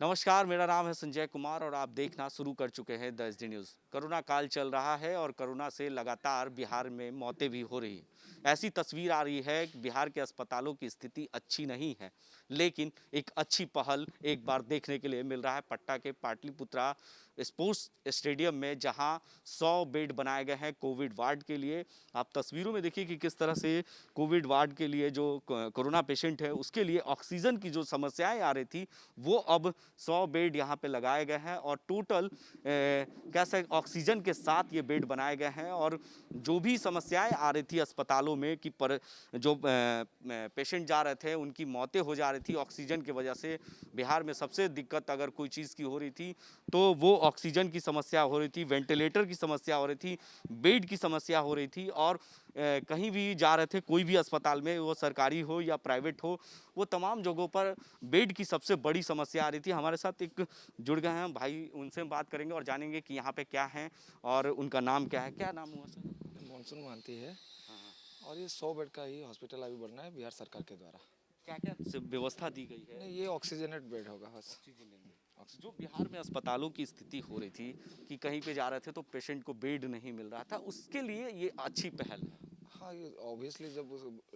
नमस्कार, मेरा नाम है संजय कुमार और आप देखना शुरू कर चुके हैं द एसडी न्यूज़। कोरोना काल चल रहा है और कोरोना से लगातार बिहार में मौतें भी हो रही हैं। ऐसी तस्वीर आ रही है कि बिहार के अस्पतालों की स्थिति अच्छी नहीं है, लेकिन एक अच्छी पहल एक बार देखने के लिए मिल रहा है पटना के पाटलिपुत्रा स्पोर्ट्स स्टेडियम में, जहां 100 बेड बनाए गए हैं कोविड वार्ड के लिए। आप तस्वीरों में देखिए कि किस तरह से कोविड वार्ड के लिए जो कोरोना पेशेंट है उसके लिए ऑक्सीजन की जो समस्याएं आ रही थी वो अब 100 बेड यहाँ पे लगाए गए हैं और टोटल कैसे ऑक्सीजन के साथ ये बेड बनाए गए हैं। और जो भी समस्याएं आ रही थी अस्पतालों में कि जो पेशेंट जा रहे थे उनकी मौतें हो जा रही थी ऑक्सीजन की वजह से। बिहार में सबसे दिक्कत अगर कोई चीज़ की हो रही थी तो वो ऑक्सीजन की समस्या हो रही थी, वेंटिलेटर की समस्या हो रही थी, बेड की समस्या हो रही थी। और कहीं भी जा रहे थे, कोई भी अस्पताल में, वो सरकारी हो या प्राइवेट हो, वो तमाम जगहों पर बेड की सबसे बड़ी समस्या आ रही थी। हमारे साथ एक जुड़ गए हैं भाई, उनसे हम बात करेंगे और जानेंगे कि यहाँ पे क्या है और उनका नाम क्या है। क्या नाम हुआ सर? मानसून मानती है। और ये 100 बेड का ही हॉस्पिटल अभी बनना है बिहार सरकार के द्वारा। क्या क्या व्यवस्था दी गई है? नहीं, ये ऑक्सीजनेट बेड होगा बस। जो बिहार में अस्पतालों की स्थिति हो रही थी कि कहीं पे जा रहे थे तो पेशेंट को बेड नहीं मिल रहा था, उसके लिए ये अच्छी पहल है। हाँ, ये ऑब्वियसली जब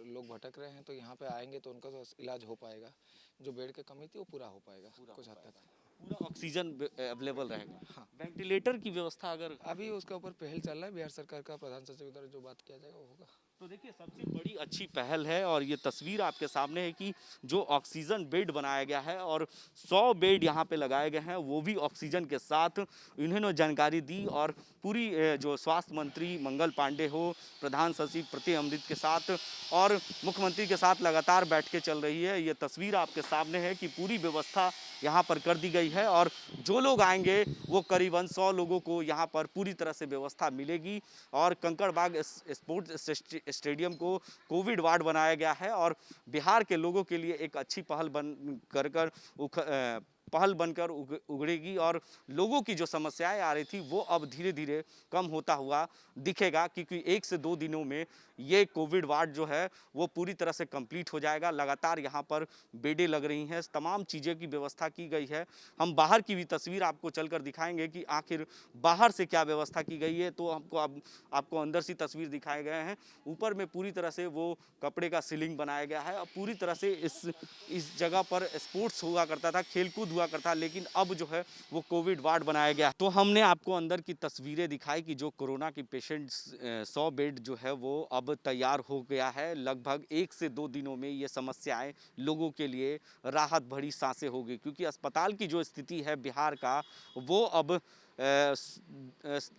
लोग भटक रहे हैं तो यहाँ पे आएंगे तो उनका तो इलाज हो पाएगा। जो बेड की कमी थी वो पूरा हो पाएगा कुछ हद तक। पूरा ऑक्सीजन अवेलेबल रहेगा। हाँ, वेंटिलेटर की व्यवस्था अगर अभी उसके ऊपर पहल चल रहा है बिहार सरकार का। प्रधान सचिव द्वारा जो बात किया जाएगा वो होगा। तो देखिए, सबसे बड़ी अच्छी पहल है और ये तस्वीर आपके सामने है कि जो ऑक्सीजन बेड बनाया गया है और 100 बेड यहाँ पे लगाए गए हैं, वो भी ऑक्सीजन के साथ। इन्होंने जानकारी दी और पूरी जो स्वास्थ्य मंत्री मंगल पांडे हो, प्रधान सचिव प्रति अमृत के साथ और मुख्यमंत्री के साथ लगातार बैठकें चल रही है। ये तस्वीर आपके सामने है कि पूरी व्यवस्था यहाँ पर कर दी गई है और जो लोग आएंगे वो करीबन 100 लोगों को यहाँ पर पूरी तरह से व्यवस्था मिलेगी। और कंकड़बाग स्पोर्ट्स स्टेडियम को कोविड वार्ड बनाया गया है और बिहार के लोगों के लिए एक अच्छी पहल बनकर उगड़ेगी और लोगों की जो समस्याएं आ रही थी वो अब धीरे धीरे कम होता हुआ दिखेगा, क्योंकि 1 से 2 दिनों में ये कोविड वार्ड जो है वो पूरी तरह से कंप्लीट हो जाएगा। लगातार यहाँ पर बेडें लग रही हैं, तमाम चीज़ें की व्यवस्था की गई है। हम बाहर की भी तस्वीर आपको चलकर दिखाएंगे कि आखिर बाहर से क्या व्यवस्था की गई है। तो हमको आपको अंदर से तस्वीर दिखाए गए हैं। ऊपर में पूरी तरह से वो कपड़े का सीलिंग बनाया गया है और पूरी तरह से इस जगह पर स्पोर्ट्स हुआ करता था, खेलकूद हुआ करता, लेकिन अब जो है वो कोविड वार्ड बनाया गया। तो हमने आपको अंदर की तस्वीरें दिखाई कि जो कोरोना की पेशेंट्स 100 बेड जो है वो अब तैयार हो गया है। लगभग 1 से 2 दिनों में ये समस्याएं लोगों के लिए राहत भरी सांसें होगी, क्योंकि अस्पताल की जो स्थिति है बिहार का वो अब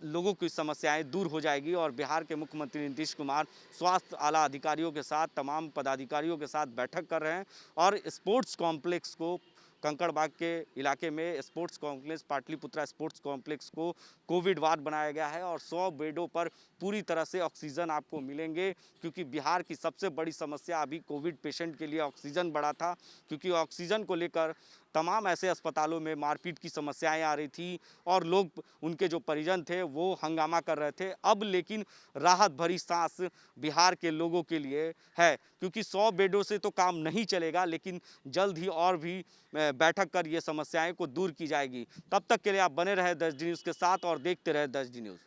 लोगों की समस्याएं दूर हो जाएगी। और बिहार के मुख्यमंत्री नीतीश कुमार स्वास्थ्य आला अधिकारियों के साथ, तमाम पदाधिकारियों के साथ बैठक कर रहे हैं और स्पोर्ट्स कॉम्प्लेक्स को, कंकड़बाग के इलाके में sports complex, Pataliputra sports complex को कोविड वार्ड बनाया गया है और 100 बेडों पर पूरी तरह से ऑक्सीजन आपको मिलेंगे, क्योंकि बिहार की सबसे बड़ी समस्या अभी कोविड पेशेंट के लिए ऑक्सीजन बढ़ा था, क्योंकि ऑक्सीजन को लेकर तमाम ऐसे अस्पतालों में मारपीट की समस्याएं आ रही थी और लोग, उनके जो परिजन थे वो हंगामा कर रहे थे। अब लेकिन राहत भरी सांस बिहार के लोगों के लिए है, क्योंकि 100 बेडों से तो काम नहीं चलेगा, लेकिन जल्द ही और भी बैठक कर ये समस्याएं को दूर की जाएगी। तब तक के लिए आप बने रहे 10 डी न्यूज़ के साथ और देखते रहे 10 डी न्यूज़।